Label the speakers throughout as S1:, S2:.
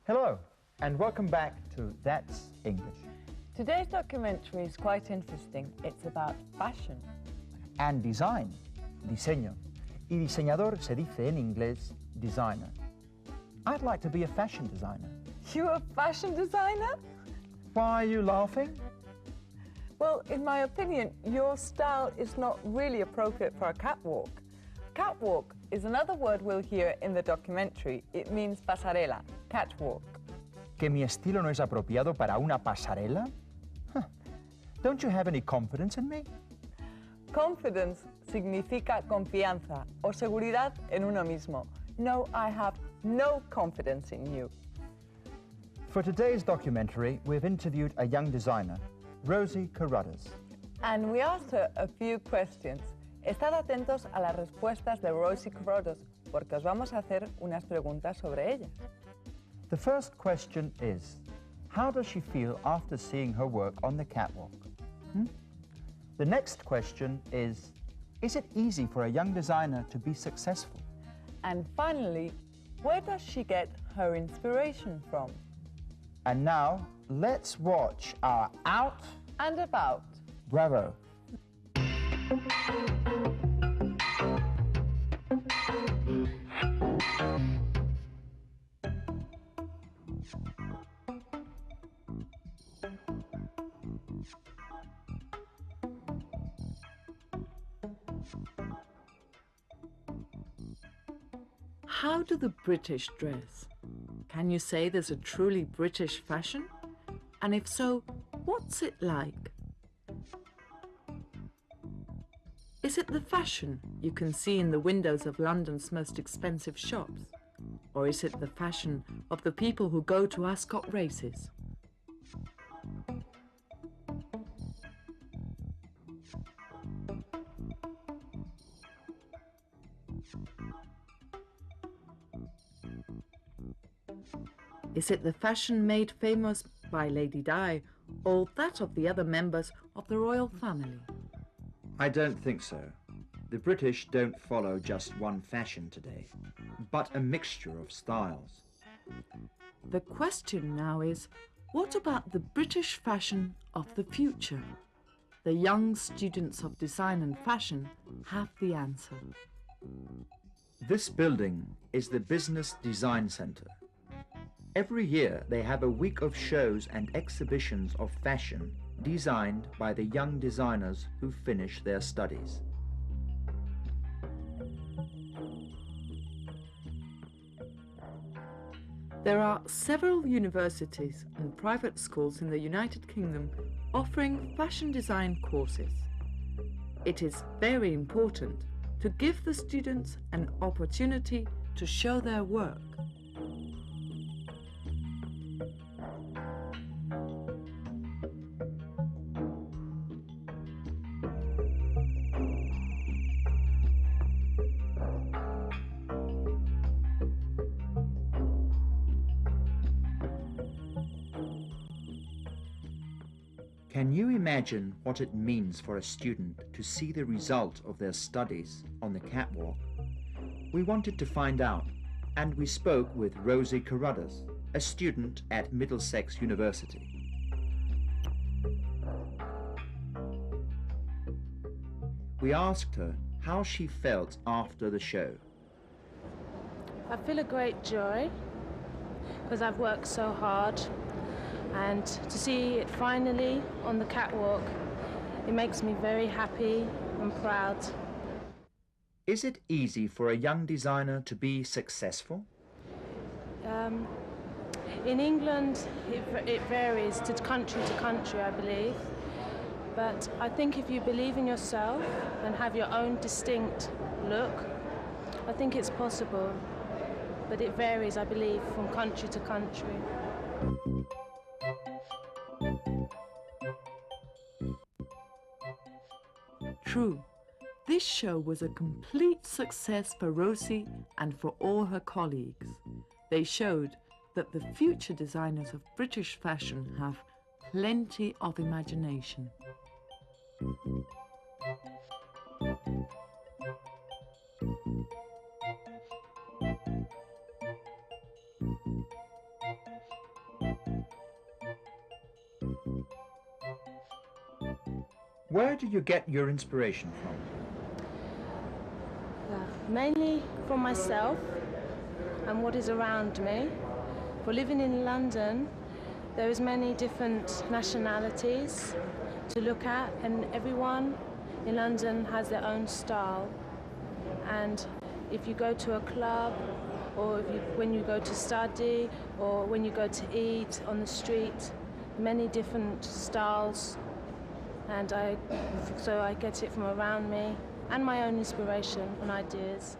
S1: Hello, and welcome back to That's English.
S2: Today's documentary is quite interesting. It's about fashion.
S1: And design, diseño. Y diseñador se dice en inglés designer. I'd like to be a fashion designer.
S2: You're a fashion designer?
S1: Why are you laughing?
S2: Well, in my opinion, your style is not really appropriate for a catwalk. Catwalk is another word we'll hear in the documentary. It means pasarela, catwalk.
S1: ¿Que mi estilo no es apropiado para una pasarela? Huh. Don't you have any confidence in me?
S2: Confidence significa confianza o seguridad en uno mismo. No, I have no confidence in you.
S1: For today's documentary, we've interviewed a young designer, Rosie Carruthers.
S2: And we asked her a few questions. Estad atentos a las respuestas de Rosie Carruthers porque os vamos a hacer unas preguntas sobre ella.
S1: The first question is, how does she feel after seeing her work on the catwalk? The next question is it easy for a young designer to be successful?
S2: And finally, where does she get her inspiration from?
S1: And now, let's watch our Out
S2: And About.
S1: Bravo!
S2: How do the British dress? Can you say there's a truly British fashion? And if so, what's it like? Is it the fashion you can see in the windows of London's most expensive shops? Or is it the fashion of the people who go to Ascot races? Is it the fashion made famous by Lady Di, or that of the other members of the royal family?
S3: I don't think so. The British don't follow just one fashion today, but a mixture of styles.
S2: The question now is, what about the British fashion of the future? The young students of design and fashion have the answer.
S3: This building is the Business Design Centre. Every year they have a week of shows and exhibitions of fashion designed by the young designers who finish their studies.
S2: There are several universities and private schools in the United Kingdom offering fashion design courses. It is very important to give the students an opportunity to show their work.
S3: Can you imagine what it means for a student to see the result of their studies on the catwalk? We wanted to find out, and we spoke with Rosie Carruthers, a student at Middlesex University. We asked her how she felt after the show.
S4: I feel a great joy because I've worked so hard, and to see it finally on the catwalk, it makes me very happy and proud.
S3: Is it easy for a young designer to be successful?
S4: In England, it varies to country, I believe. But I think if you believe in yourself and have your own distinct look, I think it's possible. But it varies, I believe, from country to country.
S2: True, this show was a complete success for Rosie and for all her colleagues. They showed that the future designers of British fashion have plenty of imagination.
S3: Where do you get your inspiration from?
S4: Mainly from myself and what is around me. For living in London, there is many different nationalities to look at, and everyone in London has their own style. And if you go to a club, or when you go to study, or when you go to eat on the street, many different styles, and so I get it from around me and my own inspiration and ideas.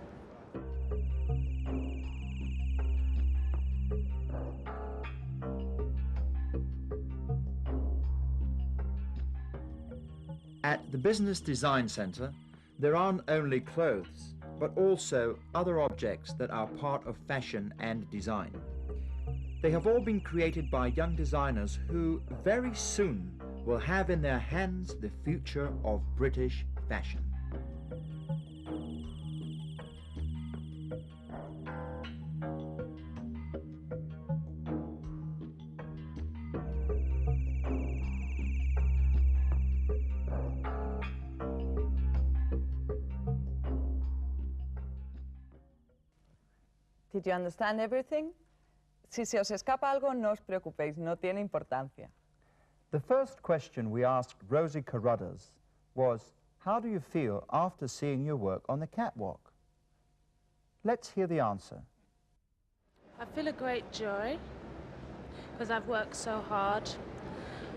S3: At the Business Design Centre, there aren't only clothes, but also other objects that are part of fashion and design. They have all been created by young designers who very soon will have in their hands the future of British fashion.
S2: Did you understand everything? Si se os escapa algo, no os preocupéis, no tiene importancia.
S1: The first question we asked Rosie Carruthers was, how do you feel after seeing your work on the catwalk? Let's hear the answer.
S4: I feel a great joy because I've worked so hard,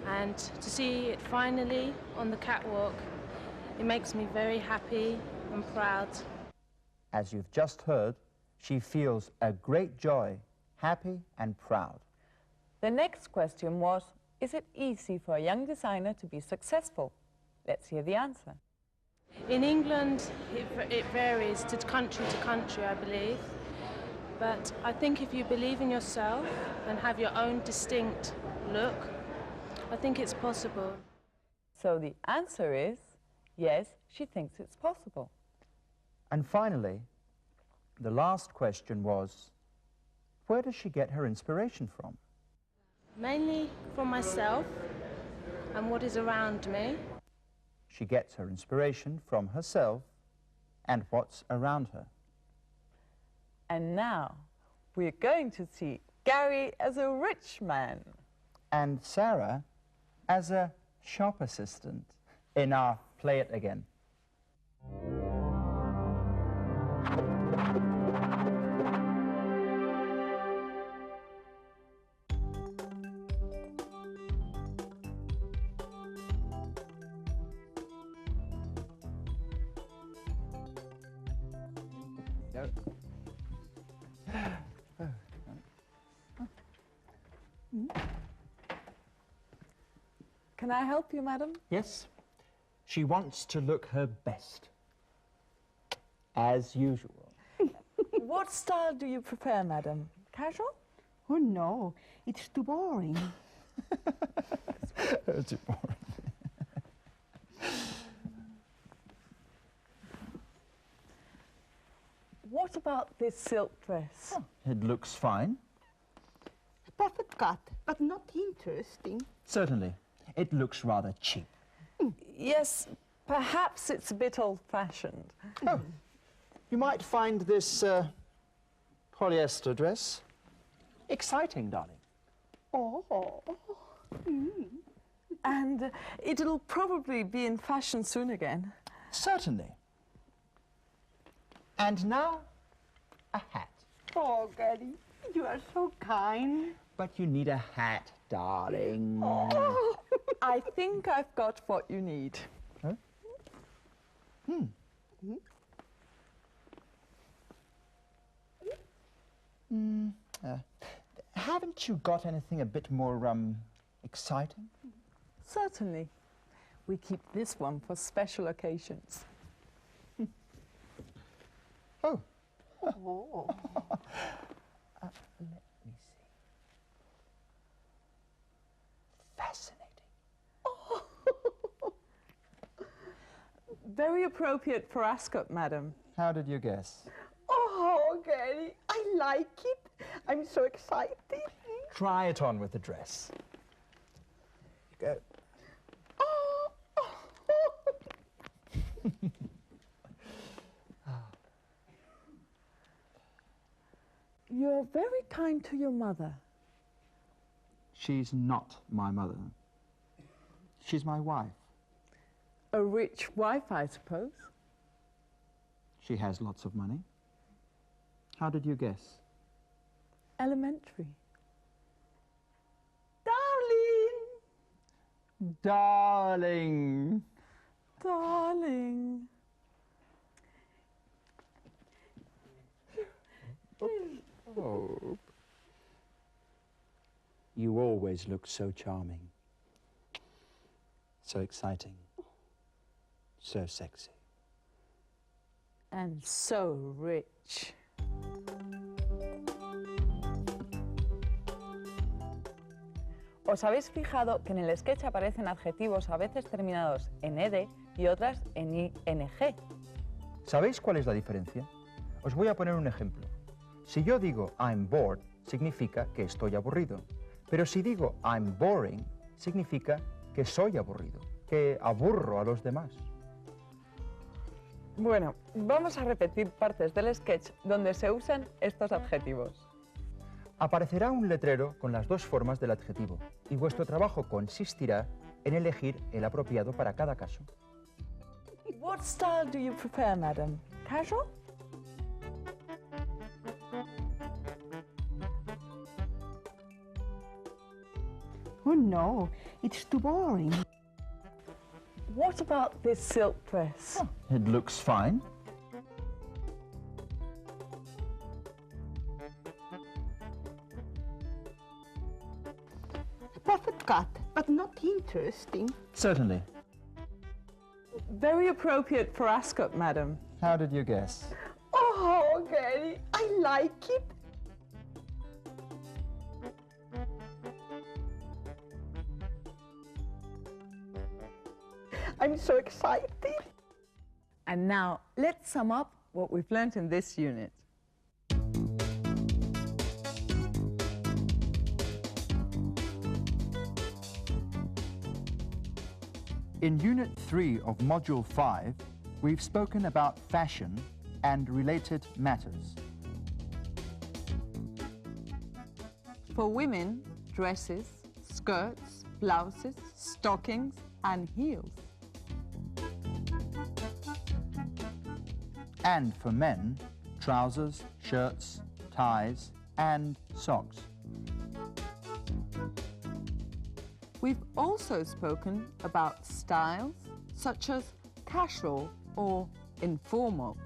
S4: and to see it finally on the catwalk, it makes me very happy and proud.
S1: As you've just heard, she feels a great joy, happy and proud.
S2: The next question was, is it easy for a young designer to be successful? Let's hear the answer.
S4: In England, it varies to country, I believe. But I think if you believe in yourself and have your own distinct look, I think it's possible.
S2: So the answer is, yes, she thinks it's possible.
S1: And finally, the last question was, where does she get her inspiration from?
S4: Mainly from myself and what is around me.
S1: She gets her inspiration from herself and what's around her.
S2: And now we're going to see Gary as a rich man.
S1: And Sarah as a shop assistant in our Play It Again.
S2: Can I help you, madam?
S1: Yes, she wants to look her best, as usual.
S2: What style do you prefer, madam? Casual?
S5: Oh no, it's too boring.
S1: Too boring.
S2: What about this silk dress?
S1: Oh, it looks fine.
S5: Perfect cut, but not interesting.
S1: Certainly. It looks rather cheap.
S2: Yes, perhaps it's a bit old-fashioned.
S1: Oh, you might find this polyester dress exciting, darling.
S5: Oh.
S2: And it'll probably be in fashion soon again.
S1: Certainly. And now, a hat.
S5: Oh, Gary, you are so kind.
S1: But you need a hat, darling.
S5: Oh.
S2: I think I've got what you need.
S1: Huh? Haven't you got anything a bit more, exciting?
S2: Certainly. We keep this one for special occasions.
S1: Oh.
S5: Oh.
S1: Let me see. Fascinating.
S2: Very appropriate for Ascot, madam.
S1: How did you guess?
S5: Oh, Gary, I like it. I'm so excited.
S1: Try it on with the dress. Go.
S5: Oh.
S2: You're very kind to your mother.
S1: She's not my mother. She's my wife.
S2: A rich wife, I suppose.
S1: She has lots of money. How did you guess?
S2: Elementary.
S1: Darling!
S2: Darling.
S1: Oh. You always look so charming. So exciting. So sexy.
S2: And so rich. ¿Os habéis fijado que en el sketch aparecen adjetivos a veces terminados en ed y otras en ing?
S1: ¿Sabéis cuál es la diferencia? Os voy a poner un ejemplo. Si yo digo I'm bored, significa que estoy aburrido. Pero si digo I'm boring, significa que soy aburrido, que aburro a los demás.
S2: Bueno, vamos a repetir partes del sketch donde se usan estos adjetivos.
S1: Aparecerá un letrero con las dos formas del adjetivo y vuestro trabajo consistirá en elegir el apropiado para cada caso.
S2: What style do you prefer, madam? Casual?
S5: Oh no, it's too boring.
S2: What about this silk dress?
S1: It looks fine.
S5: Perfect cut, but not interesting.
S1: Certainly.
S2: Very appropriate for Ascot, madam.
S1: How did you guess?
S5: Oh, Gary, I like it. I'm so excited.
S2: And now, let's sum up what we've learned in this unit.
S1: In Unit 3 of Module 5, we've spoken about fashion and related matters.
S2: For women, dresses, skirts, blouses, stockings, and heels.
S1: And for men, trousers, shirts, ties, and socks.
S2: We've also spoken about styles such as casual or informal.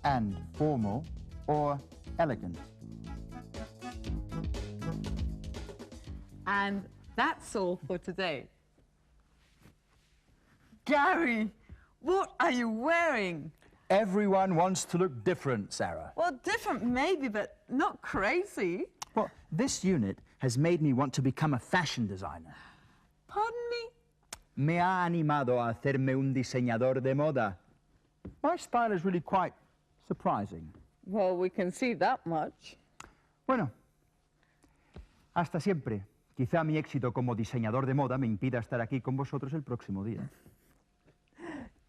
S1: And formal or elegant.
S2: And that's all for today. Gary, what are you wearing?
S1: Everyone wants to look different, Sarah.
S2: Well, different maybe, but not crazy.
S1: Well, this unit has made me want to become a fashion designer.
S2: Pardon me?
S1: Me ha animado a hacerme un diseñador de moda. My style is really quite surprising.
S2: Well, we can see that much.
S1: Bueno, hasta siempre. Quizá mi éxito como diseñador de moda me impida estar aquí con vosotros el próximo día.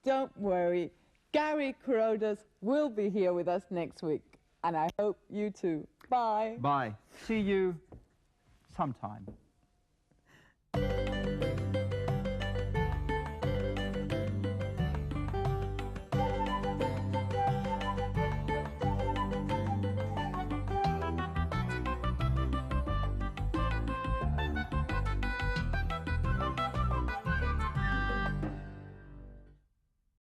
S2: Don't worry, Gary Kurodas will be here with us next week, and I hope you too. Bye.
S1: Bye. See you sometime.